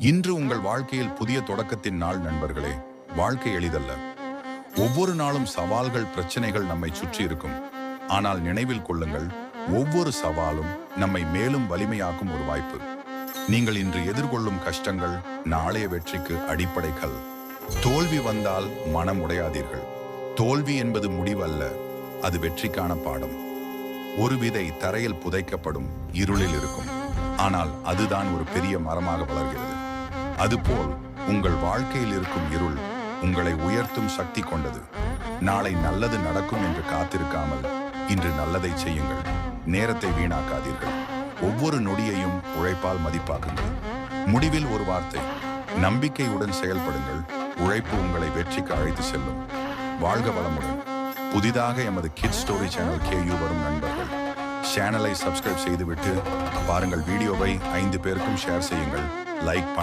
இன்று உங்கள் வாழ்க்கையில் புதிய தொடக்கத்தின் நாள் நண்பர்களே. வாழ்க்கை எளிதல்ல. ஒவ்வொரு நாளும் சவால்கள், பிரச்சனைகள் நம்மை சுற்றி இருக்கும். ஆனால் நினைவில் கொள்ளுங்கள், ஒவ்வொரு சவாலும் நம்மை மேலும் வலிமையாக்கும் ஒரு வாய்ப்பு. நீங்கள் இன்று எதிர்கொள்ளும் கஷ்டங்கள் நாளைய வெற்றிக்கு அடிப்படை கல். தோல்வி வந்தால் மனம் உடையாதீர்கள். தோல்வி என்பது முடிவல்ல, அது வெற்றிக்கான பாடம். ஒரு விதை தரையில் புதைக்கப்படும், இருளில் இருக்கும். ஆனால் அதுதான் ஒரு பெரிய மரமாக வளர்கிறது. அதுபோல் உங்கள் வாழ்க்கையில் இருக்கும் இருள் உங்களை உயர்த்தும் சக்தி கொண்டது. நாளை நல்லது நடக்கும் என்று காத்திருக்காமல் இன்று நல்லதை செய்யுங்கள். நேரத்தை வீணாக்காதீர்கள். ஒவ்வொரு நொடியையும் உழைப்பால் மதிப்பாக்குங்கள். முடிவில் ஒரு வார்த்தை: நம்பிக்கையுடன் செயல்படுங்கள். உழைப்பு உங்களை வெற்றிக்கு அழைத்து செல்லும். வாழ்க வளமுடன். புதிதாக எமது கிட்ஸ் ஸ்டோரி சேனல் KU வரும் நண்பர்கள் சேனலை சப்ஸ்கிரைப் செய்துவிட்டு பாருங்கள். வீடியோவை 5 பேருக்கும் ஷேர் செய்யுங்கள். லைக்